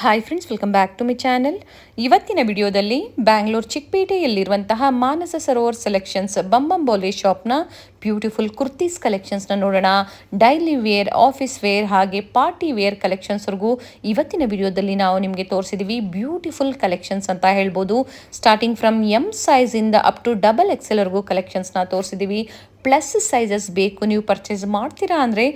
Hi friends, welcome back to my channel. ಇವತ್ತಿನ ವಿಡಿಯೋದಲ್ಲಿ ಬ್ಯಾಂಗ್ಳೂರ್ ಚಿಕ್ಕಪೇಟೆಯಲ್ಲಿರುವಂತಹ ಮಾನಸ ಸರೋವರ್ ಸೆಲೆಕ್ಷನ್ಸ್ ಬಂಬಂಬೋಲೆ ಶಾಪ್ನ ಬ್ಯೂಟಿಫುಲ್ ಕುರ್ತೀಸ್ ಕಲೆಕ್ಷನ್ಸ್ನ ನೋಡೋಣ. ಡೈಲಿ ವೇರ್, ಆಫೀಸ್ ವೇರ್ ಹಾಗೆ ಪಾರ್ಟಿ ವೇರ್ ಕಲೆಕ್ಷನ್ಸ್ವರೆಗೂ ಇವತ್ತಿನ ವಿಡಿಯೋದಲ್ಲಿ ನಾವು ನಿಮಗೆ ತೋರಿಸಿದ್ದೀವಿ. ಬ್ಯೂಟಿಫುಲ್ ಕಲೆಕ್ಷನ್ಸ್ ಅಂತ ಹೇಳ್ಬೋದು. ಸ್ಟಾರ್ಟಿಂಗ್ ಫ್ರಮ್ ಎಮ್ ಸೈಜಿಂದ ಅಪ್ ಟು XXLವರೆಗೂ ಕಲೆಕ್ಷನ್ಸ್ನ ತೋರಿಸಿದ್ದೀವಿ. ಪ್ಲಸ್ ಸೈಜಸ್ ಬೇಕು ನೀವು ಪರ್ಚೇಸ್ ಮಾಡ್ತೀರಾ ಅಂದರೆ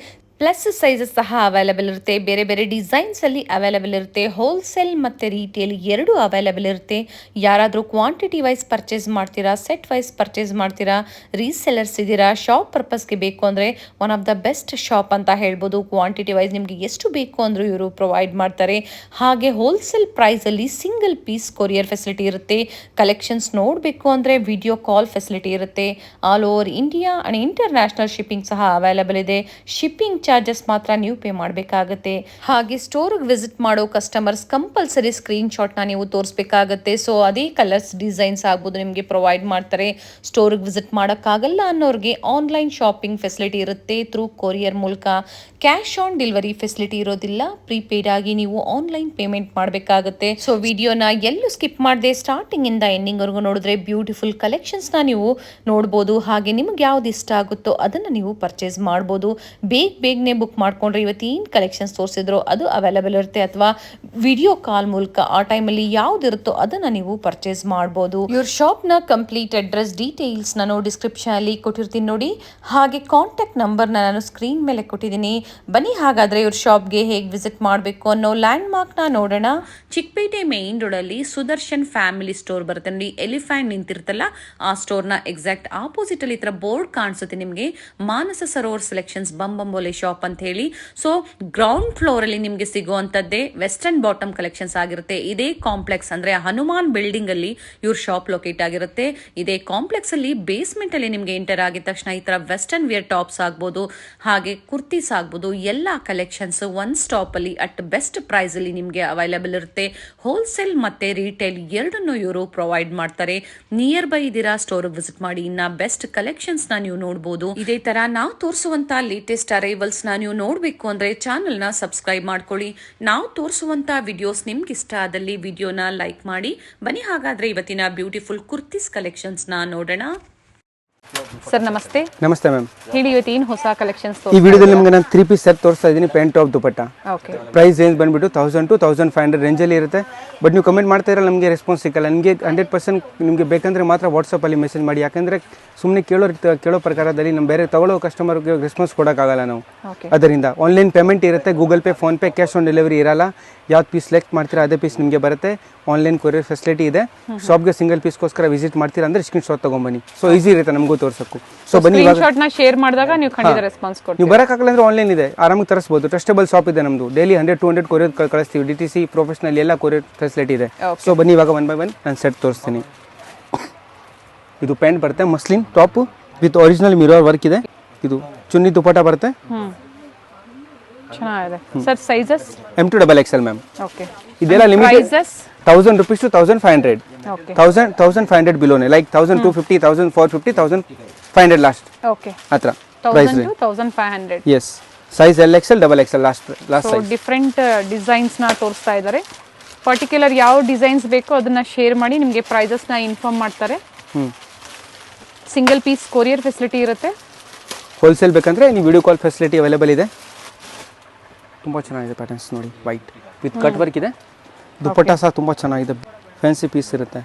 ಪ್ಲಸ್ ಸೈಜಸ್ ಸಹ ಅವೈಲೇಬಲ್ ಇರುತ್ತೆ. ಬೇರೆ ಬೇರೆ ಡಿಸೈನ್ಸಲ್ಲಿ ಅವೈಲೇಬಲ್ ಇರುತ್ತೆ. ಹೋಲ್ಸೇಲ್ ಮತ್ತು ರೀಟೇಲ್ ಎರಡೂ ಅವೈಲೇಬಲ್ ಇರುತ್ತೆ. ಯಾರಾದರೂ ಕ್ವಾಂಟಿಟಿ ವೈಸ್ ಪರ್ಚೇಸ್ ಮಾಡ್ತೀರಾ, ಸೆಟ್ ವೈಸ್ ಪರ್ಚೇಸ್ ಮಾಡ್ತೀರಾ, ರೀಸೆಲ್ಲರ್ಸ್ ಇದ್ದೀರಾ, ಶಾಪ್ ಪರ್ಪಸ್ಗೆ ಬೇಕು ಅಂದರೆ one of the best shop ಅಂತ ಹೇಳ್ಬೋದು. ಕ್ವಾಂಟಿಟಿ ವೈಸ್ ನಿಮಗೆ ಎಷ್ಟು ಬೇಕು ಅಂದರೂ ಇವರು ಪ್ರೊವೈಡ್ ಮಾಡ್ತಾರೆ. ಹಾಗೆ ಹೋಲ್ಸೇಲ್ ಪ್ರೈಸಲ್ಲಿ ಸಿಂಗಲ್ ಪೀಸ್ ಕೊರಿಯರ್ ಫೆಸಿಲಿಟಿ ಇರುತ್ತೆ. ಕಲೆಕ್ಷನ್ಸ್ ನೋಡಬೇಕು ಅಂದರೆ ವಿಡಿಯೋ ಕಾಲ್ ಫೆಸಿಲಿಟಿ ಇರುತ್ತೆ. All over India and international shipping ಸಹ ಅವೈಲೇಬಲ್ ಇದೆ. ಶಿಪ್ಪಿಂಗ್ ಚಾರ್ಜಸ್ ಮಾತ್ರ ನೀವು ಪೇ ಮಾಡಬೇಕಾಗುತ್ತೆ. ಹಾಗೆ ಸ್ಟೋರ್ಗೆ ವಿಸಿಟ್ ಮಾಡೋ ಕಸ್ಟಮರ್ಸ್ ಕಂಪಲ್ಸರಿ ಸ್ಕ್ರೀನ್ ಶಾಟ್ನ ನೀವು ತೋರಿಸಬೇಕಾಗತ್ತೆ. ಸೊ ಅದೇ ಕಲರ್ಸ್ ಡಿಸೈನ್ಸ್ ಆಗ್ಬೋದು ನಿಮಗೆ ಪ್ರೊವೈಡ್ ಮಾಡ್ತಾರೆ. ಸ್ಟೋರ್ಗೆ ವಿಸಿಟ್ ಮಾಡೋಕ್ಕಾಗಲ್ಲ ಅನ್ನೋರಿಗೆ ಆನ್ಲೈನ್ ಶಾಪಿಂಗ್ ಫೆಸಿಲಿಟಿ ಇರುತ್ತೆ ಥ್ರೂ ಕೊರಿಯರ್ ಮೂಲಕ. ಕ್ಯಾಶ್ ಆನ್ ಡೆಲಿವರಿ ಫೆಸಿಲಿಟಿ ಇರೋದಿಲ್ಲ. ಪ್ರೀಪೇಯ್ಡ್ ಆಗಿ ನೀವು ಆನ್ಲೈನ್ ಪೇಮೆಂಟ್ ಮಾಡಬೇಕಾಗುತ್ತೆ. ಸೊ ವಿಡಿಯೋನ ಎಲ್ಲೂ ಸ್ಕಿಪ್ ಮಾಡದೆ ಸ್ಟಾರ್ಟಿಂಗ್ ಇಂದ ಎಂಡಿಂಗ್ ವರೆಗೂ ನೋಡಿದ್ರೆ ಬ್ಯೂಟಿಫುಲ್ ಕಲೆಕ್ಷನ್ಸ್ನ ನೀವು ನೋಡ್ಬೋದು. ಹಾಗೆ ನಿಮ್ಗೆ ಯಾವ್ದು ಇಷ್ಟ ಆಗುತ್ತೋ ಅದನ್ನು ನೀವು ಪರ್ಚೇಸ್ ಮಾಡ್ಬೋದು. ಬೇಗನೆ ಬುಕ್ ಮಾಡ್ಕೊಂಡ್ರೆ ಇವತ್ತೇನು ಕಲೆಕ್ಷನ್ಸ್ ತೋರಿಸಿದ್ರು ಅದು ಅವೈಲೇಬಲ್ ಇರುತ್ತೆ. ಅಥವಾ ವಿಡಿಯೋ ಕಾಲ್ ಮೂಲಕ ಆ ಟೈಮಲ್ಲಿ ಯಾವ್ದಿರುತ್ತೋ ಅದನ್ನು ನೀವು ಪರ್ಚೇಸ್ ಮಾಡ್ಬೋದು. ಇವ್ರ ಶಾಪ್ನ ಕಂಪ್ಲೀಟ್ ಅಡ್ರೆಸ್ ಡೀಟೇಲ್ಸ್ ನಾನು ಡಿಸ್ಕ್ರಿಪ್ಷನ್ ಅಲ್ಲಿ ಕೊಟ್ಟಿರ್ತೀನಿ ನೋಡಿ. ಹಾಗೆ ಕಾಂಟ್ಯಾಕ್ಟ್ ನಂಬರ್ನ ನಾನು ಸ್ಕ್ರೀನ್ ಮೇಲೆ ಕೊಟ್ಟಿದ್ದೀನಿ. ಬನ್ನಿ ಹಾಗಾದ್ರೆ ಇವ್ರ ಶಾಪ್ಗೆ ಹೇಗೆ ವಿಸಿಟ್ ಮಾಡಬೇಕು ಅನ್ನೋ ಲ್ಯಾಂಡ್ ಮಾರ್ಕ್ನ ನೋಡೋಣ. ಚಿಕ್ಕಪೇಟೆ ಮೇನ್ ರೋಡಲ್ಲಿ ಸುದರ್ಶನ್ ಫ್ಯಾಮಿಲಿ ಸ್ಟೋರ್ ಬರುತ್ತೆ ನೋಡಿ. ಎಲಿಫೆಂಟ್ ನಿಂತಿರ್ತಲ್ಲ ಆ ಸ್ಟೋರ್ನ ಎಕ್ಸಾಕ್ಟ್ ಆಪೋಸಿಟ್ ಅಲ್ಲಿ ಇತರ ಬೋರ್ಡ್ ಕಾಣಿಸುತ್ತೆ ನಿಮಗೆ, ಮಾನಸ ಸರೋವರ್ ಸೆಲೆಕ್ಷನ್ಸ್ ಬಂಬಂಬೋಲೆ ಶಾಪ್ ಅಂತ ಹೇಳಿ. ಸೊ ಗ್ರೌಂಡ್ ಫ್ಲೋರ್ ಅಲ್ಲಿ ನಿಮಗೆ ಸಿಗುವಂತದ್ದೇ ವೆಸ್ಟರ್ನ್ ಬಾಟಮ್ ಕಲೆಕ್ಷನ್ಸ್ ಆಗಿರುತ್ತೆ. ಇದೇ ಕಾಂಪ್ಲೆಕ್ಸ್ ಅಂದ್ರೆ ಹನುಮಾನ್ ಬಿಲ್ಡಿಂಗ್ ಅಲ್ಲಿ ಇವ್ರ ಶಾಪ್ ಲೊಕೇಟ್ ಆಗಿರುತ್ತೆ. ಇದೇ ಕಾಂಪ್ಲೆಕ್ಸ್ ಅಲ್ಲಿ ಬೇಸ್ಮೆಂಟ್ ಅಲ್ಲಿ ನಿಮಗೆ ಎಂಟರ್ ಆಗಿದ ತಕ್ಷಣ ಈ ತರ ವೆಸ್ಟರ್ನ್ ವೇರ್ ಟಾಪ್ಸ್ ಆಗ್ಬೋದು, ಹಾಗೆ ಕುರ್ತೀಸ್ ಆಗ್ಬೋದು, ಎಲ್ಲಾ ಕಲೆಕ್ಷನ್ಸ್ ಒನ್ ಸ್ಟಾಪ್ ಅಲ್ಲಿ ಅಟ್ ಬೆಸ್ಟ್ ಪ್ರೈಸ್ ಅಲ್ಲಿ ನಿಮಗೆ ಅವೈಲೇಬಲ್ ಇರುತ್ತೆ. ಹೋಲ್ಸೇಲ್ ಮತ್ತೆ ರೀಟೇಲ್ ಎರಡನ್ನು ಇವರು ಪ್ರೊವೈಡ್ ಮಾಡ್ತಾರೆ. ನಿಯರ್ ಬೈ ಇದ್ದೀರಾ, ಸ್ಟೋರ್ ವಿಸಿಟ್ ಮಾಡಿ. ಇನ್ನ ಬೆಸ್ಟ್ ಕಲೆಕ್ಷನ್ಸ್ ನ ನೀವು ನೋಡಬಹುದು. ಇದೇ ತರ ನಾವು ತೋರಿಸುವಂತ ಲೇಟೆಸ್ಟ್ ಅರೈವಲ್ಸ್ ನ ನೀವು ನೋಡಬೇಕು ಅಂದ್ರೆ ಚಾನೆಲ್ ನ ಸಬ್ಸ್ಕ್ರೈಬ್ ಮಾಡ್ಕೊಳ್ಳಿ. ನಾವು ತೋರಿಸುವಂತ ವಿಡಿಯೋಸ್ ನಿಮ್ಗೆ ಇಷ್ಟ ಆದಲ್ಲಿ ವಿಡಿಯೋನ ಲೈಕ್ ಮಾಡಿ. ಬನ್ನಿ ಹಾಗಾದ್ರೆ ಇವತ್ತಿನ ಬ್ಯೂಟಿಫುಲ್ ಕುರ್ತೀಸ್ ಕಲೆಕ್ಷನ್ಸ್ ನ ನೋಡೋಣ. ಸರ್ ನಮಸ್ತೆ. ನಮಸ್ತೆ ಮ್ಯಾಮ್. ಹೇಳಿ ಇವತ್ತು ಏನು ಹೊಸ ಕಲೆಕ್ಷನ್ಸ್ ಈ ವಿಡಿಯೋದಲ್ಲಿ ನಿಮಗೆ ನಾನು 3 ಪೀಸ್ ಸೆಟ್ ತೋರಿಸ್ತಾ ಇದ್ದೀನಿ. Pant top dupatta. Okay. Price range ಬಂದ್ಬಿಟ್ಟು 1000 to 1500 ರೇಂಜಲ್ಲಿ ಇರುತ್ತೆ. ಬಟ್ ನೀವು ಕಮೆಂಟ್ ಮಾಡ್ತಾ ಇರಲ್ಲ, ನಮಗೆ ರೆಸ್ಪಾನ್ಸ್ ಸಿಕ್ಕಲ್ಲ. ನಿಮಗೆ 100% ನಿಮಗೆ ಬೇಕಂದ್ರೆ ಮಾತ್ರ ವಾಟ್ಸಪ್ಪಲ್ಲಿ ಮೆಸೇಜ್ ಮಾಡಿ. ಯಾಕಂದರೆ ಸುಮ್ಮನೆ ಕೇಳೋ ಪ್ರಕಾರದಲ್ಲಿ ನಮ್ಮ ಬೇರೆ ತಗೊಳ್ಳೋ ಕಸ್ಟಮರ್ಗೆ ರೆಸ್ಪಾನ್ಸ್ ಕೊಡೋಕ್ಕಾಗಲ್ಲ ನಾವು. ಅದರಿಂದ ಆನ್ಲೈನ್ ಪೇಮೆಂಟ್ ಇರುತ್ತೆ. Google pay, phone pay, cash on delivery ಇರಲ್ಲ. ಯಾವ್ದು ಪೀಸ್ ಸೆಲೆಕ್ಟ್ ಮಾಡ್ತೀರಾ ಅದೇ ಪೀಸ್ ನಿಮಗೆ ಬರುತ್ತೆ. ಆನ್ಲೈನ್ ಕೊರಿಯರ್ ಫೆಸಿಲಿಟಿ ಇದೆ. ಶಾಪ್ಗೆ ಸಿಂಗಲ್ ಪೀಸ್ಗೋಸ್ಕರ ವಿಸಿಟ್ ಮಾಡ್ತೀರಾ ಅಂದರೆ ಸ್ಕ್ರೀನ್ ಶಾಟ್ ತೊಗೊಂಬನ್ನಿ. ಸೊ ಈಸಿ ಇರುತ್ತೆ ನಮಗೂ ತೋರ್ಸೋಕ್ಕೂ. ಸೊ ಬನ್ನಿ, ಶೇರ್ ಮಾಡಿದಾಗ ನೀವು ಖಂಡಿತ ರೆಸ್ಪಾನ್ಸ್ ಕೊಡ್ತೀವಿ. ನೀವು ಬರೋಕ್ಕಾಗಲ್ಲ ಅಂದ್ರೆ ಆನ್ಲೈನ್ ಇದೆ, ಆರಾಮಾಗಿ ತರಿಸಬಹುದು. ಟ್ರಸ್ಟಬಲ್ ಶಾಪ್ ಇದೆ ನಮ್ಮದು. ಡೈಲಿ 100-200 ಕೊರಿಯರ್ ಕಳಿಸ್ತೀವಿ. DTC ಪ್ರೊಫೆಷನಲ್ ಎಲ್ಲ ಕೊರಿಯರ್ ಫೆಸಿಲಿಟಿ ಇದೆ. ಸೊ ಬನ್ನಿ ಇವಾಗ 1 by 1 ನಾನು ಸೆಟ್ ತೋರಿಸ್ತೀನಿ. ಇದು ಪ್ಯಾಂಟ್ ಬರುತ್ತೆ, muslin top with original mirror work ಇದೆ. ಇದು ಚುನ್ನಿ ದುಪಟ್ಟ ಬರುತ್ತೆ. ಚೆನ್ನಾಗಿದೆ sir. Sizes M to XXL ma'am. Okay. ಇದೆಲ್ಲ ಲಿಮಿಟ್ 1000 rupees to 1500. ಓಕೆ. 1500 ಬಿಲೋನೆ, ಲೈಕ್ 1250, 1450, 1500 ಲಾಸ್ಟ್. ಓಕೆ. ಹತ್ರ price 1500. Yes. Size LXL, XXL last size. Different designs ನ ತೋರಿಸ್ತಾ ಇದ್ದಾರೆ. ಪರ್ಟಿಕ್ಯುಲರ್ ಯಾವ ಡಿಸೈನ್ಸ್ ಬೇಕೋ ಅದನ್ನ ಶೇರ್ ಮಾಡಿ ನಿಮಗೆ ಪ್ರೈಸಸ್ ನ ಇನ್ಫಾರ್ಮ್ ಮಾಡ್ತಾರೆ. ಸಿಂಗಲ್ ಪೀಸ್ ಕೊರಿಯರ್ ಫೆಸಿಲಿಟಿ ಇರುತ್ತೆ. ಹೋಲ್ಸೇಲ್ ಬೇಕಂದ್ರೆ ನೀವು ವಿಡಿಯೋ ಕಾಲ್ ಫೆಸಿಲಿಟಿ ಅವೈಲೇಬಲ್ ಇದೆ. ತುಂಬ ಚೆನ್ನಾಗಿದೆ ಪ್ಯಾಟರ್ನ್ಸ್ ನೋಡಿ. ವೈಟ್ ವಿತ್ ಕಟ್ ವರ್ಕ್ ಇದೆ. ದುಪಟ್ಟ ಸಹ ತುಂಬ ಚೆನ್ನಾಗಿದೆ. ಫ್ಯಾನ್ಸಿ ಪೀಸ್ ಇರುತ್ತೆ.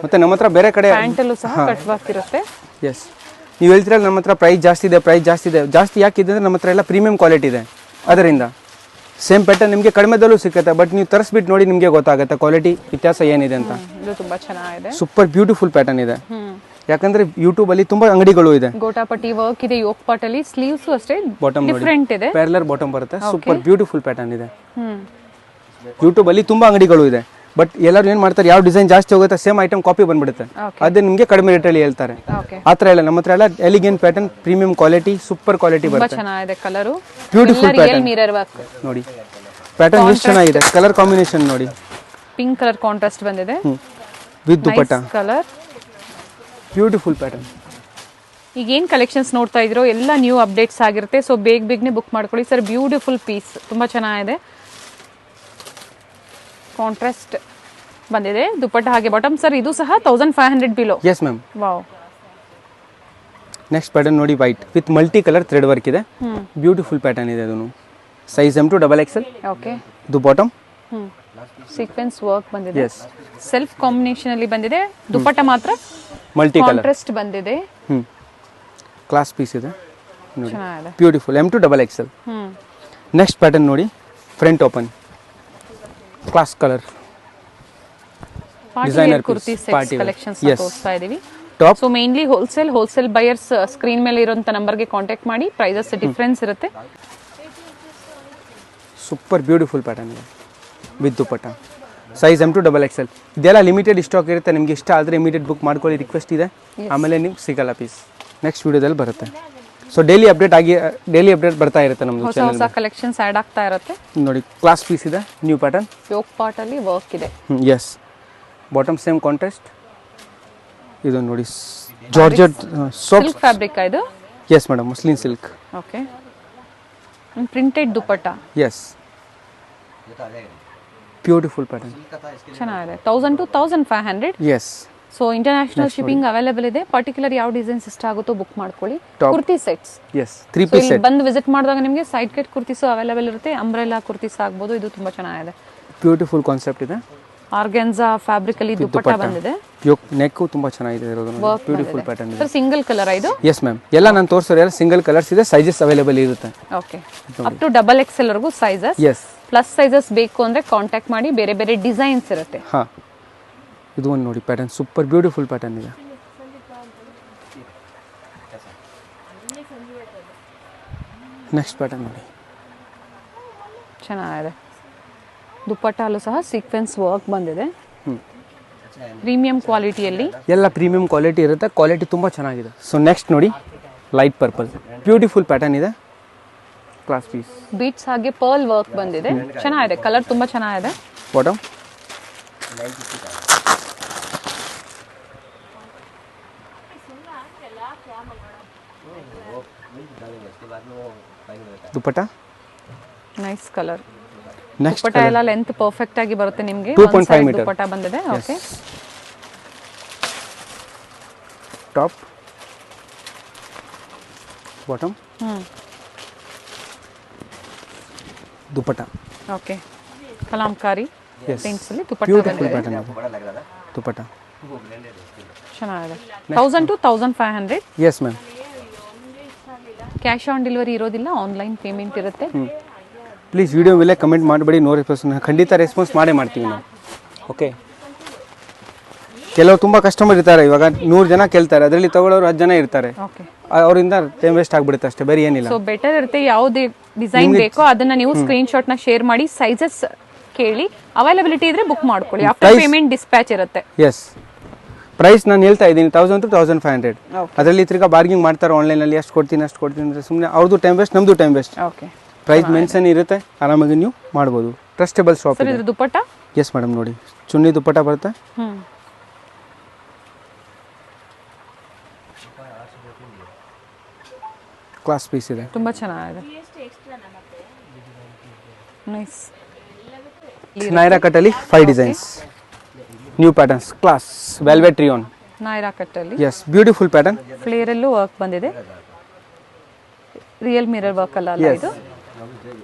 ಮತ್ತು ನಮ್ಮ ಹತ್ರ ಬೇರೆ ಕಡೆ ಪ್ಯಾಂಟಲ್ಲೂ ಸಹ ಕಟ್ ವರ್ಕ್ ಇರುತ್ತೆ. ಎಸ್. ನೀವು ಹೇಳ್ತಿರಲ್ಲ ನಮ್ಮ ಹತ್ರ ಪ್ರೈಸ್ ಜಾಸ್ತಿ ಇದೆ. ಜಾಸ್ತಿ ಯಾಕಿದೆ ಅಂದರೆ ನಮ್ಮ ಹತ್ರ ಎಲ್ಲ ಪ್ರೀಮಿಯಂ ಕ್ವಾಲಿಟಿ ಇದೆ. ಅದರಿಂದ ಸೇಮ್ ಪ್ಯಾಟರ್ನ್ ನಿಮಗೆ ಕಡಿಮೆದಲ್ಲೂ ಸಿಗುತ್ತೆ. ಬಟ್ ನೀವು ತರಿಸ್ಬಿಟ್ಟು ನೋಡಿ ನಿಮಗೆ ಗೊತ್ತಾಗುತ್ತೆ ಕ್ವಾಲಿಟಿ ವ್ಯತ್ಯಾಸ ಏನಿದೆ ಅಂತ. ಇದು ತುಂಬಾ ಚೆನ್ನಾಗಿದೆ. ಸೂಪರ್ ಬ್ಯೂಟಿಫುಲ್ ಪ್ಯಾಟರ್ನ್ ಇದೆ. ಯಾಕಂದ್ರೆ ಯೂಟ್ಯೂಬ್ ಅಲ್ಲಿ ತುಂಬಾ ಅಂಗಡಿಗಳು ಇದೆ. ಗೋಟಾಪಟ್ಟಿ ವರ್ಕ್ ಇದೆ. ಯೋಕ್ ಪಾಟ್ ಅಲ್ಲಿ ಸ್ಲೀವ್ಸ್ ಅಷ್ಟೇ ಬಾಟಮ್ ಡಿಫರೆಂಟ್ ಇದೆ. ಪ್ಯಾರಲರ್ ಬಾಟಮ್ ಬರುತ್ತೆ. ಸೂಪರ್ ಬ್ಯೂಟಿಫುಲ್ ಪ್ಯಾಟರ್ನ್ ಇದೆ. ಯೂಟ್ಯೂಬ್ ಅಲ್ಲಿ ತುಂಬಾ ಅಂಗಡಿಗಳು ಇದೆ. ಬಟ್ ಎಲ್ಲರೂ ಏನ್ ಮಾಡ್ತಾರೆ, ಯಾವ ಡಿಸೈನ್ ಜಾಸ್ತಿ ಹೋಗುತ್ತೆ ಸೇಮ್ ಐಟಮ್ ಕಾಪಿ ಬಂದ್ಬಿಡುತ್ತೆ. ಅದೇ ನಿಮಗೆ ಕಡಿಮೆ ರೇಟಲ್ಲಿ ಹೇಳ್ತಾರೆ. ಆತರ ಇಲ್ಲ. ನಮ್ಮ ಹತ್ರ ಎಲ್ಲ elegant pattern, premium quality, super quality ಬರುತ್ತೆ. ಚೆನ್ನಾಗಿದೆ. Colour beautiful pattern mirror work ನೋಡಿ. ಪ್ಯಾಟರ್ನ್ ಎಷ್ಟು ಚೆನ್ನಾಗಿದೆ. ಕಲರ್ ಕಾಂಬಿನೇಷನ್ ನೋಡಿ. ಪಿಂಕ್ ಕಲರ್ ಕಾಂಟ್ರಾಸ್ಟ್ ಬಂದಿದೆ with dupatta. Colour beautiful pattern. ಈಗ ಏನು ಕಲೆಕ್ಷನ್ಸ್ ನೋಡ್ತಾ ಇದ್ರೋ ಎಲ್ಲ ನ್ಯೂ ಅಪ್ಡೇಟ್ಸ್ ಆಗಿರುತ್ತೆ. ಸೊ ಬೇಗನೆ ಬುಕ್ ಮಾಡ್ಕೊಳ್ಳಿ ಸರ್. ಬ್ಯೂಟಿಫುಲ್ ಪೀಸ್, ತುಂಬ ಚೆನ್ನಾಗಿದೆ. ಕಾಂಟ್ರಾಸ್ಟ್ ಬಂದಿದೆ ದುಪಟ್ಟ ಹಾಗೆ ಬಾಟಮ್. ಸರ್ ಇದು ಸಹ 1500 below. Yes ma'am. Wow. Next pattern ನೋಡಿ, white with multi colour thread work ಇದೆ. ಬ್ಯೂಟಿಫುಲ್ ಪ್ಯಾಟರ್ನ್ ಇದೆ ಅದನ್ನು. Size M to XXL. Okay. ಇದು ಬಾಟಮ್. ಸೀಕ್ವೆನ್ಸ್ ವರ್ಕ್ ಬಂದಿದೆ. ಸೆಲ್ಫ್ ಕಾಂಬಿನೇಷನ್ ಅಲ್ಲಿ ಬಂದಿದೆ. ದುಪಟ್ಟ ಮಾತ್ರ ಮಲ್ಟಿ ಕಲರ್ ಕಾಂಟ್ರಾಸ್ಟ್ ಬಂದಿದೆ. ಕ್ಲಾಸ್ ಪೀಸ್ ಇದೆ ನೋಡಿ, ಚೆನ್ನಾಗಿದೆ. Beautiful M to XXL. Next pattern ನೋಡಿ, front open class colour designer kurti sets collections ತೋರಿಸ್ತಾ ಇದೀವಿ. Top. So mainly wholesale buyers screen ಮೇಲೆ ಇರುವಂತ ನಂಬರ್ಗೆ ಕಾಂಟ್ಯಾಕ್ಟ್ ಮಾಡಿ. ಪ್ರೈಸಸ್ ಡಿಫರೆನ್ಸ್ ಇರುತ್ತೆ. ಸೂಪರ್ ಬ್ಯೂಟಿಫುಲ್ ಪ್ಯಾಟರ್ನ್ ಇದೆ with dupatta. Size M to XXL. ಇದೆಲ್ಲ ಲಿಮಿಟೆಡ್ ಸ್ಟಾಕ್ ಇರುತ್ತೆ. ನಿಮಗೆ ಇಷ್ಟ ಆದರೆ ಇಮಿಡಿಯೇಟ್ ಬುಕ್ ಮಾಡ್ಕೊಳ್ಳಿ, ರಿಕ್ವೆಸ್ಟ್ ಇದೆ. ಆಮೇಲೆ ನಿಮ್ಗೆ ಸಿಗಲ್ಲ ಪೀಸ್. ನೆಕ್ಸ್ಟ್ ವಿಡಿಯೋದಲ್ಲಿ ಬರುತ್ತೆ. ಸೊ ಡೈಲಿ ಅಪ್ಡೇಟ್ ಬರ್ತಾ ಇರುತ್ತೆ ನಮ್ಮದು ಹೊಸ ಹೊಸ ಕಲೆಕ್ಷನ್ಸ್ ಆಡ್ ಆಗ್ತಾ ಇರುತ್ತೆ. ನೋಡಿ, ಕ್ಲಾಸ್ ಪೀಸ್ ಇದೆ, ನ್ಯೂ ಪ್ಯಾಟರ್ನ್. ಯೋಕ್ ಪಾರ್ಟ್ ಅಲ್ಲಿ ವರ್ಕ್ ಇದೆ. ಎಸ್. Bottom same contrast. ಇದು ನೋಡಿ, ಜಾರ್ಜೆಟ್ ಸಿಲ್ಕ್ ಫ್ಯಾಬ್ರಿಕ್ ಇದು. Yes madam, muslin silk. Okay. Printed dupatta. Yes, beautiful pattern. ಚೆನ್ನಾಗಿದೆ. 1000 to 1500. Yes. So international shipping available ಇದೆ. ಪರ್ಟಿಕ್ಯುಲರ್ ಯಾವ ಡಿಸೈನ್ಸ್ ಇಷ್ಟ ಆಗುತ್ತೋ ಬುಕ್ ಮಾಡ್ಕೊಳ್ಳಿ. Kurti sets. Yes, 3 piece set. ಬಂದು ವಿಸಿಟ್ ಮಾಡಿದಾಗ ನಿಮಗೆ ಸೈಡ್ ಕಟ್ ಕುರ್ತೀಸು ಅವೈಲೇಬಲ್ ಇರುತ್ತೆ. ಅಂಬ್ರೆಲಾ ಕುರ್ತೀಸ್ ಆಗ್ಬೋದು. ಇದು ತುಂಬಾ ಚೆನ್ನಾಗಿದೆ. ಬ್ಯೂಟಿಫುಲ್ ಕಾನ್ಸೆಪ್ಟ್ ಇದೆ. ಆರ್ಗನ್ಸಾ ಫ್ಯಾಬ್ರಿಕ್ ಅಲ್ಲಿ ದುಪಟ್ಟ ಬಂದಿದೆ. ಯೋಕ್ ನೆಕ್ ತುಂಬಾ ಚೆನ್ನಾಗಿದೆ ಇರೋದು. ಬ್ಯೂಟಿಫುಲ್ ಪ್ಯಾಟರ್ನ್ ಇದೆ. ಸರ್ ಸಿಂಗಲ್ ಕಲರ್ ಇದು. Yes ma'am. ಎಲ್ಲ ನಾನು ತೋರಿಸೋರು ಎಲ್ಲ ಸಿಂಗಲ್ ಕಲರ್ಸ್ ಇದೆ. ಸೈಜಸ್ ಅವೈಲೇಬಲ್ ಇರುತ್ತೆ. ಓಕೆ. ಅಪ್ ಟು XXL ವರೆಗೂ ಸೈಜಸ್. ಎಸ್. ಪ್ಲಸ್ ಸೈಜಸ್ ಬೇಕು ಅಂದ್ರೆ ಕಾಂಟ್ಯಾಕ್ಟ್ ಮಾಡಿ. ಬೇರೆ ಬೇರೆ ಡಿಸೈನ್ಸ್ ಇರುತ್ತೆ. ಹಾ, ಇದು ಒಂದು ನೋಡಿ ಪ್ಯಾಟರ್ನ್. ಸೂಪರ್ ಬ್ಯೂಟಿಫುಲ್ ಪ್ಯಾಟರ್ನ್ ಇದೆ. ನೆಕ್ಸ್ಟ್ ಪ್ಯಾಟರ್ನ್ ನೋಡಿ, ಚೆನ್ನಾಗಿದೆ. ದುಪಟ್ಟಲ್ಲೂ ಸಹ ಸೀಕ್ವೆನ್ಸ್ ವರ್ಕ್ ಬಂದಿದೆ. ಪ್ರೀಮಿಯಂ ಕ್ವಾಲಿಟಿಯಲ್ಲಿ. ಎಲ್ಲ ಪ್ರೀಮಿಯಂ ಕ್ವಾಲಿಟಿ ಇರುತ್ತೆ. ಕ್ವಾಲಿಟಿ ತುಂಬ ಚೆನ್ನಾಗಿದೆ. ಸೊ ನೆಕ್ಸ್ಟ್ ನೋಡಿ, ಲೈಟ್ ಪರ್ಪಲ್ ಬ್ಯೂಟಿಫುಲ್ ಪ್ಯಾಟರ್ನ್ ಇದೆ. Class piece. ಬೀಟ್ಸ್ ಹಾಗೆ ಪರ್ಲ್ ವರ್ಕ್ ಬಂದಿದೆ. ಚೆನ್ನಾಗಿದೆ. ಕಲರ್ ತುಂಬಾ ಚೆನ್ನಾಗಿದೆ. Bottom. Dupatta. Nice colour. Next dupatta ಎಲ್ಲ ಲೆಂತ್ ಪರ್ಫೆಕ್ಟ್ ಆಗಿ ಬರುತ್ತೆ ನಿಮಗೆ. 2.5 ಮೀಟರ್ ದುಪಟ್ಟ ಬಂದಿದೆ. Okay. Top. Bottom. Dupatta. Okay. Kalamkari prints ಅಲ್ಲಿ ದುಪಟ್ಟ ಬ್ಯೂಟಿಫುಲ್ ಬಂದಿದೆ. ಪ್ಯಾಟರ್ನ್. ದುಪಟ್ಟ ಚೆನ್ನಾಗಿದೆ. 1000 to 1500. Yes ma'am. Cash on delivery ಇರೋದಿಲ್ಲ. ಆನ್ಲೈನ್ ಪೇಮೆಂಟ್ ಇರುತ್ತೆ. ಪ್ಲೀಸ್ ವಿಡಿಯೋ ಮೇಲೆ ಕಮೆಂಟ್ ಮಾಡಬೇಡಿ. No response. ಖಂಡಿತ ರೆಸ್ಪಾನ್ಸ್ ಮಾಡೇ ಮಾಡ್ತೀವಿ ನಾವು. ಓಕೆ. ಕೆಲವು ತುಂಬ ಕಸ್ಟಮರ್ ಇರ್ತಾರೆ. ಇವಾಗ 100 ಜನ ಕೇಳ್ತಾರೆ, ಅದರಲ್ಲಿ ತಗೊಳ್ಳೋರು 10 ಜನ ಇರ್ತಾರೆ. ಓಕೆ. ಅವರಿಂದ ಟೈಮ್ ವೇಸ್ಟ್ ಆಗ್ಬಿಡುತ್ತೆ ಅಷ್ಟೇ, ಬೇರೆ ಏನಿಲ್ಲ. ಸೊ ಬೆಟರ್ ಇರುತ್ತೆ. ಯಾವುದೇ ಡಿಸೈನ್ ಬೇಕೋ ಅದನ್ನ ನೀವು ಸ್ಕ್ರೀನ್ ಶಾಟ್ ನ ಶೇರ್ ಮಾಡಿ. ಸೈಜಸ್ ಕೇಳಿ, ಅವೈಲಬಿಲಿಟಿ ಇದ್ರೆ ಬುಕ್ ಮಾಡ್ಕೊಳ್ಳಿ. ಆಫ್ಟರ್ ಪೇಮೆಂಟ್ ಡಿಸ್ಪ್ಯಾಚ್ ಇರುತ್ತೆ. ಎಸ್. ಪ್ರೈಸ್ ನಾನು ಹೇಳ್ತಾ ಇದ್ದೀನಿ 1000 to 1500. ಅದರಲ್ಲಿ ತಿರ್ಗಾ ಬಾರ್ಗಿಂಗ್ ಮಾಡ್ತಾರೆ ಆನ್ಲೈನಲ್ಲಿ. ಅಷ್ಟು ಕೊಡ್ತೀನಿ ಅಂದರೆ ಸುಮ್ಮನೆ ಅವ್ರದ್ದು ಟೈಮ್ ವೇಸ್ಟ್, ನಮ್ಮದು time waste. Okay. Price mention ಇರುತ್ತೆ, ಆರಾಮಾಗಿ ನೀವು ಮಾಡ್ಬೋದು. Trustable shop. ಸರ್ ಇದು ದುಪಟ್ಟ. Yes madam. ನೋಡಿ, ಚುನ್ನಿ ದುಪಟ್ಟ ಬರುತ್ತೆ. ಕ್ಲಾಸ್ ಪೀಸ್ ಇದೆ. ತುಂಬಾ ಚೆನ್ನಾಗಿದೆ. ನೈಸ್. ನೈರಾ ಕಟ್ ಅಲ್ಲಿ 5 designs, new patterns. Class velvet rayon. Naira cut ಅಲ್ಲಿ. Yes, beautiful pattern. ಫ್ಲೇರ್ ಅಲ್ಲೂ ವರ್ಕ್ ಬಂದಿದೆ. ರಿಯಲ್ ಮಿರರ್ ವರ್ಕ್ ಅಲ್ಲ ಇದು.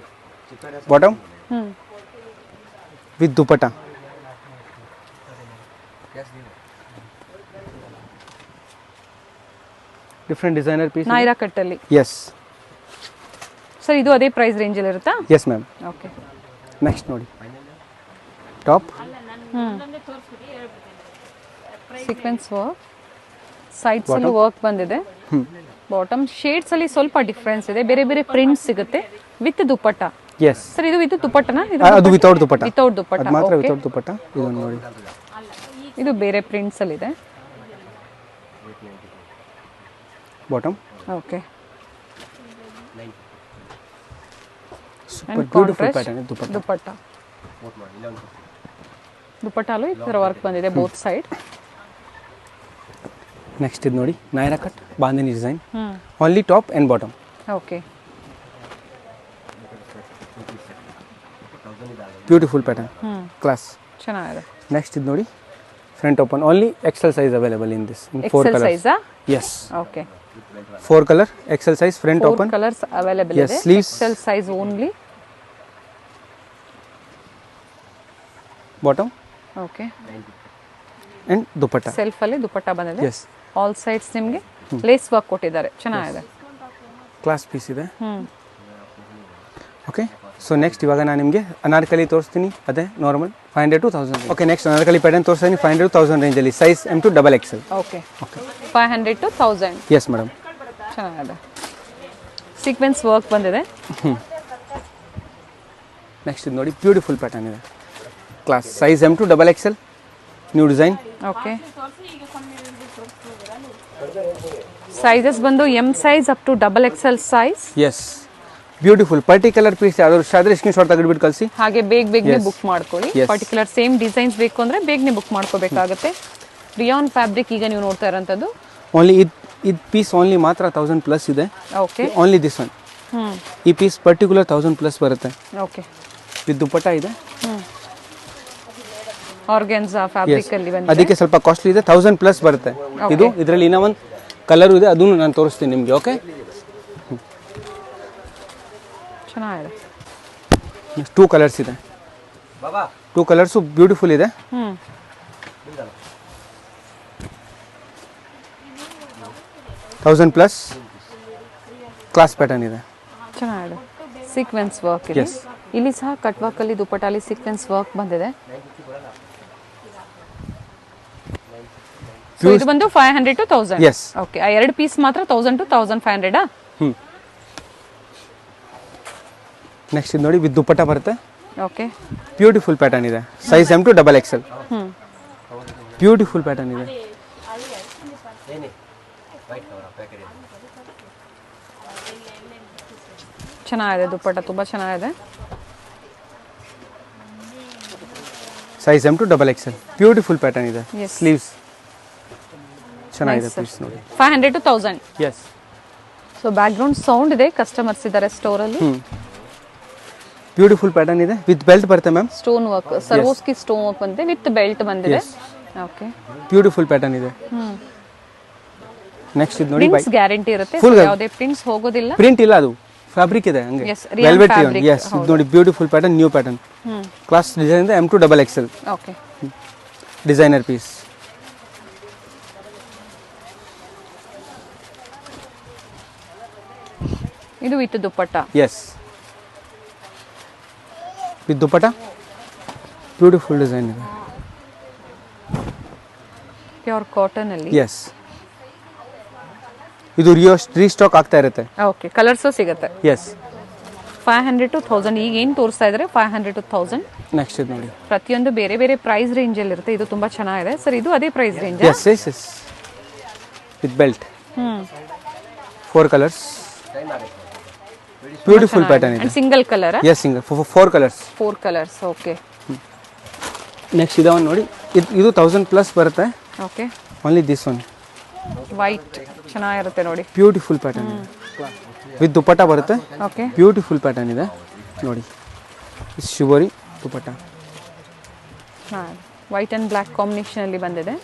Bottom with dupatta. Different designer piece. Naira cut ಅಲ್ಲಿ. ಎಸ್. ಸರ್ ಇದು ಅದೇ ಪ್ರೈಸ್ ರೇಂಜ್ ಅಲ್ಲಿ ಇರುತ್ತಾ? Yes ma'am. ಓಕೆ. ನೆಕ್ಸ್ಟ್ ನೋಡಿ, ಟಾಪ್. Sequence work. ಸೈಡ್ಸ್ ಅಲ್ಲಿ ವರ್ಕ್ ಬಂದಿದೆ. ಬಾಟಮ್ ಶೇಡ್ಸ್ ಅಲ್ಲಿ ಸ್ವಲ್ಪ ಡಿಫರೆನ್ಸ್ ಇದೆ. ಬೇರೆ ಬೇರೆ ಪ್ರಿಂಟ್ಸ್ ಸಿಗುತ್ತೆ ವಿತ್ ದುಪಟ್ಟ. ಎಸ್. ಸರ್ ಇದು ವಿತ್ ದುಪಟ್ಟನಾ? ಅದು ವಿತೌಟ್ ದುಪಟ್ಟ. ವಿತೌಟ್ ದುಪಟ್ಟ. ಅದು ಮಾತ್ರ ವಿತೌಟ್ ದುಪಟ್ಟ. ಇದು ನೋಡಿ, ಇದು ಬೇರೆ ಪ್ರಿಂಟ್ಸ್ ಅಲ್ಲಿ ಇದೆ. Bottom. Okay. Super beautiful pattern. Dupatta. ದುಪಟ್ಟಲ್ಲೂ ಈ ತರ ವರ್ಕ್ ಬಂದಿದೆ ಬೋತ್ ಸೈಡ್. ನೆಕ್ಸ್ಟ್ ಇದು ನೋಡಿ, Naira cut bandhani design. Only top and bottom. Okay. Beautiful pattern, class. ಚೆನ್ನಾಗಿದೆ. ನೆಕ್ಸ್ಟ್ ಇದು ನೋಡಿ, front open, only XL size available in this 4 XL colours. ಸೈಜಾ? Yes, okay. 4 colour XL size, front 4 open, colours available Yes, ಇದೆ. sleeves. XL size only. Bottom okay. And dupatta. Self ಅಲ್ಲಿ ದುಪಟ್ಟ ಬಂದಿದೆ. S, all sides ನಿಮಗೆ lace work ಕೊಟ್ಟಿದ್ದಾರೆ, ಚೆನ್ನಾಗಿದೆ. Class piece ಇದೆ. Okay. So next ಇವಾಗ ನಾನು ನಿಮಗೆ ಅನಾರ್ಕಲಿ ತೋರಿಸ್ತೀನಿ, ಅದೇ normal 500 to 1000. Okay, next Anarkali pattern ತೋರಿಸ್ತೀನಿ 500 to 1000 ರೇಂಜಲ್ಲಿ, size M to XXL. Okay. 500 to 1000. Yes madam. ಚೆನ್ನಾಗಿದೆ. ಸೀಕ್ವೆನ್ಸ್ ವರ್ಕ್ ಬಂದಿದೆ. ನೆಕ್ಸ್ಟ್ ಇದು ನೋಡಿ, ಬ್ಯೂಟಿಫುಲ್ ಪ್ಯಾಟರ್ನ್ ಇದೆ, class. Size M to XXL, new design. Okay. Sizes ಬಂದು M size up to XXL size. Yes, beautiful particular piece ಯಾವ್ದಾದ್ರು ಇಷ್ಟ ಆದರೆ screen shot ತೆಗೆದುಬಿಟ್ಟು ಕಳಿಸಿ. ಹಾಗೆ ಬೇಗನೆ ಬುಕ್ ಮಾಡ್ಕೊಳ್ಳಿ. Yes. ಪರ್ಟಿಕ್ಯುಲರ್ ಸೇಮ್ ಡಿಸೈನ್ಸ್ ಬೇಕು ಅಂದ್ರೆ ಬೇಗನೆ ಬುಕ್ ಮಾಡ್ಕೋಬೇಕಾಗುತ್ತೆ. ರಿಯಾನ್ ಫ್ಯಾಬ್ರಿಕ್ ಈಗ ನೀವು ನೋಡ್ತಾ ಇರೋಂಥದ್ದು. ಓನ್ಲಿ ಇದು ಪೀಸ್ ಓನ್ಲಿ ಮಾತ್ರ 1000 ಪ್ಲಸ್ ಇದೆ. ಓಕೆ. Only this one. ಈ ಪೀಸ್ ಪರ್ಟಿಕ್ಯುಲರ್ 1000 ಪ್ಲಸ್ ಬರುತ್ತೆ. ಓಕೆ. ಇದು ದುಪಟ್ಟ ಇದೆ. ಆರ್ಗೆನ್ಸಾ ಫ್ಯಾಬ್ರಿಕ್ ಅಲ್ಲಿ ಬಂದಿದೆ. ಅದಕ್ಕೆ ಸ್ವಲ್ಪ ಕಾಸ್ಟ್ಲಿ ಇದೆ, 1000 ಪ್ಲಸ್ ಬರುತ್ತೆ ಇದು. ಇದರಲ್ಲಿ ಇನ್ನೂ ಒಂದು ಕಲರ್ ಇದೆ, ಅದನ್ನು ನಾನು ತೋರಿಸ್ತೀನಿ ನಿಮಗೆ. ಓಕೆ. ಚೆನ್ನಾಗಿದೆ. 2 ಕಲರ್ಸ್ ಇದೆ, 2 ಕಲರ್ಸು ಬ್ಯೂಟಿಫುಲ್ ಇದೆ. 1000 ಪ್ಲಸ್, ಕ್ಲಾಸ್ ಪ್ಯಾಟರ್ನ್ ಇದೆ. ಚೆನ್ನಾಗಿದೆ. ಸೀಕ್ವೆನ್ಸ್ ವರ್ಕ್ ಇದೆ. Yes. ಇಲ್ಲಿ ಸಹ ಕಟ್ ವರ್ಕ್ ಅಲ್ಲಿ ದುಪಟ್ಟಾಲಿ ಸೀಕ್ವೆನ್ಸ್ ವರ್ಕ್ ಬಂದಿದೆ. ಸೊ ಇದು ಬಂದು 500 to 1000. Yes. ಓಕೆ. ಆ ಎರಡು ಪೀಸ್ ಮಾತ್ರ 1000 to 1500. ನೆಕ್ಸ್ಟ್ ಇದು ನೋಡಿ, ವಿತ್ ದುಪಟ್ಟ ಬರುತ್ತೆ. ಓಕೆ. ಬ್ಯೂಟಿಫುಲ್ ಪ್ಯಾಟರ್ನ್ ಇದೆ, size M to XXL. Beautiful pattern ಇದೆ. ಚೆನ್ನಾಗಿದೆ ದುಪಟ್ಟ, ತುಂಬಾ ಚೆನ್ನಾಗಿದೆ. Size M to XXL. Beautiful pattern ಇದೆ. Yes. ಸ್ಲೀವ್ಸ್ ಚೆನ್ನಾಗಿದೆ ಪೀಸ್ ನೋಡಿ. 500 to 1000. Yes. So background sound ಇದೆ, ಕಸ್ಟಮರ್ಸ್ ಇದ್ದಾರೆ ಸ್ಟೋರ್ ಅಲ್ಲಿ. ಬ್ಯೂಟಿಫುಲ್ ಪ್ಯಾಟರ್ನ್ ಇದೆ, ವಿತ್ ಬೆಲ್ಟ್ ಬರುತ್ತೆ ma'am. Stone work, Swarovski stone work ಬಂದಿದೆ, ವಿತ್ ಬೆಲ್ಟ್ ಬಂದಿದೆ. ಓಕೆ. ಬ್ಯೂಟಿಫುಲ್ ಪ್ಯಾಟರ್ನ್ ಇದೆ. ನೆಕ್ಸ್ಟ್ ಇದು ನೋಡಿ, ಪ್ರಿಂಟ್ಸ್ ಗ್ಯಾರಂಟಿ ಇರುತ್ತೆ, Full ಯಾವುದೇ ಪ್ರಿಂಟ್ಸ್ ಹೋಗೋದಿಲ್ಲ. ಪ್ರಿಂಟ್ ಇಲ್ಲ, ಅದು ಫ್ಯಾಬ್ರಿಕ್ ಇದೆ ಹಂಗೆ. Yes, real velvet. fabric. Yes, ಇದು ನೋಡಿ, beautiful pattern, new pattern, class design ಇದೆ. M to XXL. Okay. Designer piece. ಇದು with dupatta. Yes, with dupatta, beautiful design ಇದೆ. ಪ್ಯೂರ್ ಕಾಟನ್ ಅಲ್ಲಿ. ಎಸ್, ಇದು ರೀಸ್ಟಾಕ್ ಆಗ್ತಾ ಇರುತ್ತೆ. ಓಕೆ. ಕಲರ್ಸು ಸಿಗುತ್ತೆ. ಎಸ್. 500 to 1000. ಈಗ ಏನು ತೋರಿಸ್ತಾ ಇದ್ದಾರೆ 500 to 1000. ನೆಕ್ಸ್ಟ್ ಇದು ನೋಡಿ, ಪ್ರತಿಯೊಂದು ಬೇರೆ ಬೇರೆ ಪ್ರೈಸ್ ರೇಂಜ್ ಅಲ್ಲಿ ಇರುತ್ತೆ. ಇದು ತುಂಬಾ ಚೆನ್ನಾಗಿದೆ ಸರ್. ಇದು ಅದೇ price range. Yes yes yes, with belt. 4 colours, beautiful pattern ಇದೆ. Single colour. Yes, single 4 colours. 4 colours. Okay. Next ಇದೊಂದು ನೋಡಿ, ಇದು 1000 ಪ್ಲಸ್ ಬರುತ್ತೆ. Okay. Only this one. White ಚೆನ್ನಾಗಿರುತ್ತೆ ನೋಡಿ. ಬ್ಯೂಟಿಫುಲ್ ಪ್ಯಾಟರ್ನ್ ಇದೆ, ವಿತ್ ದುಪಟ್ಟ ಬರುತ್ತೆ. ಓಕೆ. ಬ್ಯೂಟಿಫುಲ್ ಪ್ಯಾಟರ್ನ್ ಇದೆ ನೋಡಿ, ಶಿವರಿ dupatta. White and black combination ಅಲ್ಲಿ ಬಂದಿದೆ.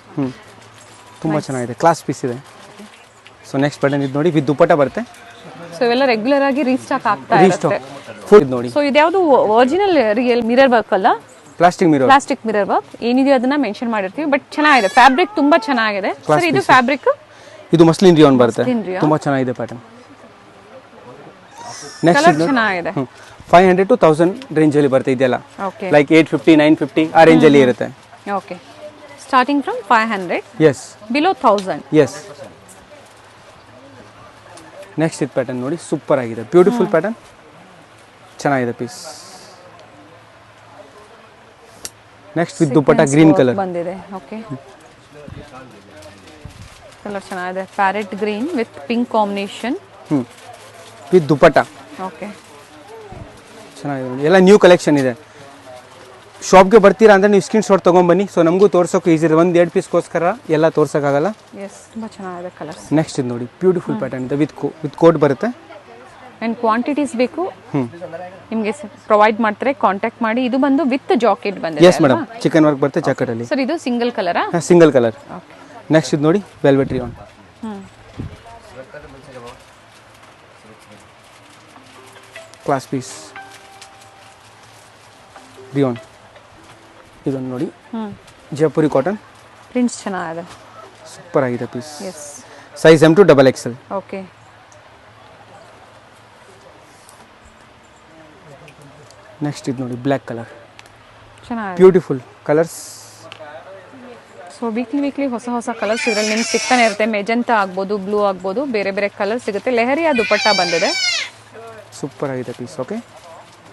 ತುಂಬ ಚೆನ್ನಾಗಿದೆ, ಕ್ಲಾಸ್ ಪೀಸ್ ಇದೆ. ಸೊ ನೆಕ್ಸ್ಟ್ ಪ್ಯಾಟರ್ನ್ ಇದು ನೋಡಿ, ವಿತ್ ದುಪಟ್ಟ ಬರುತ್ತೆ. ಸೊ ಇವೆಲ್ಲ ರೆಗ್ಯುಲರ್ ಆಗಿ ರೀಸ್ಟಾಕ್ ಆಗ್ತಾ ಇರುತ್ತೆ. ಫುಲ್ ನೋಡಿ. ಸೊ ಇದ್ಯಾವುದು ಒರಿಜಿನಲ್ ರಿಯಲ್ ಮಿರರ್ ವರ್ಕ್ ಅಲ್ಲ, plastic mirror. Plastic mirror work ಏನಿದೆಯೋ ಅದನ್ನ ಮೆನ್ಷನ್ ಮಾಡಿರ್ತೀವಿ. ಬಟ್ ಚೆನ್ನಾಗಿದೆ, ಫ್ಯಾಬ್ರಿಕ್ ತುಂಬಾ ಚೆನ್ನಾಗಿದೆ ಸರ್. ಇದು ಫ್ಯಾಬ್ರಿಕ್, ಇದು ಮಸ್ಲಿನ್ ರಿಯಾನ್ ಬರುತ್ತೆ. Muslin rayon. ತುಂಬಾ ಚೆನ್ನಾಗಿದೆ ಪ್ಯಾಟರ್ನ್. ನೆಕ್ಸ್ಟ್ ಕಲರ್ ಚೆನ್ನಾಗಿದೆ. 500 to 1000 ರೇಂಜ್ ಅಲ್ಲಿ ಬರುತ್ತೆ ಇದೆಲ್ಲ. ಓಕೆ. ಲೈಕ್ 850 950 ಆ ರೇಂಜ್ ಅಲ್ಲಿ ಇರುತ್ತೆ. Okay. Starting from 500. Yes. Below 1000. Yes. Next ಇದು ಪ್ಯಾಟರ್ನ್ ನೋಡಿ, ಸೂಪರ್ ಆಗಿದೆ, ಬ್ಯೂಟಿಫುಲ್ ಪ್ಯಾಟರ್ನ್, ಚೆನ್ನಾಗಿದೆ piece. Next with dupatta green colour ಬಂದಿದೆ. ಓಕೆ. ಕಲರ್ ಚೆನ್ನಾಗಿದೆ, parrot green with pink combination. With dupatta. Okay. ಚೆನ್ನಾಗಿದೆ ನೋಡಿ, ಎಲ್ಲ ನ್ಯೂ ಕಲೆಕ್ಷನ್ ಇದೆ. ಶಾಪ್ಗೆ ಬರ್ತೀರಾ ಅಂದರೆ ನೀವು ಸ್ಕ್ರೀನ್ ಶಾಟ್ ತೊಗೊಂಬನ್ನಿ. ಸೊ ನಮಗೂ ತೋರ್ಸೋಕೆ ಈಸಿ ಇದೆ, 1-2 ಪೀಸ್ಗೋಸ್ಕರ ಎಲ್ಲ ತೋರ್ಸೋಕ್ಕಾಗಲ್ಲ. ಎಸ್, ತುಂಬ ಚೆನ್ನಾಗಿದೆ ಕಲರ್ಸ್. ನೆಕ್ಸ್ಟ್ ಇದು ನೋಡಿ, ಬ್ಯೂಟಿಫುಲ್ ಪ್ಯಾಟರ್ನ್ ಇದೆ, ವಿತ್ ಕೋಟ್ ಬರುತ್ತೆ. ಆ್ಯಂಡ್ ಕ್ವಾಂಟಿಟೀಸ್ ಬೇಕು ನಿಮಗೆ ಪ್ರೊವೈಡ್ ಮಾಡ್ತಾರೆ, ಕಾಂಟ್ಯಾಕ್ಟ್ ಮಾಡಿ. ಇದು ಬಂದು ವಿತ್ ಜಾಕೆಟ್ ಬಂದಿದೆ. ಎಸ್ ಮೇಡಮ್, ಚಿಕನ್ ವರ್ಕ್ ಬರುತ್ತೆ ಜಾಕೆಟಲ್ಲಿ. ಸರ್ ಇದು ಸಿಂಗಲ್ ಕಲರಾ? Single colour. ನೆಕ್ಸ್ಟ್ ಇದು ನೋಡಿ velvet rayon. Class piece rayon. ಇದೊಂದು ನೋಡಿ ಜೈಪುರಿ ಕಾಟನ್. ಪ್ರಿಂಟ್ಸ್ ಚೆನ್ನಾಗಿದೆ, ಸೂಪರ್ ಆಗಿದೆ piece. Yes. Size M to XXL. Okay. Next ಇದು ನೋಡಿ ಬ್ಲ್ಯಾಕ್ ಕಲರ್, ಚೆನ್ನಾಗಿದೆ, ಬ್ಯೂಟಿಫುಲ್ ಕಲರ್ಸ್. ಸೊ ವೀಕ್ಲಿ ಹೊಸ ಹೊಸ ಕಲರ್ಸ್ ಇದರಲ್ಲಿ ನಿಮ್ಗೆ ಸಿಗ್ತಾನೆ ಇರುತ್ತೆ. ಮೆಜೆಂಟಾ ಆಗ್ಬೋದು, ಬ್ಲೂ ಆಗ್ಬೋದು, ಬೇರೆ ಬೇರೆ ಕಲರ್ ಸಿಗುತ್ತೆ. ಲೆಹರಿಯಾ ದುಪಟ್ಟ ಬಂದಿದೆ. ಸೂಪರ್ ಆಗಿದೆ ಪೀಸ್. ಓಕೆ,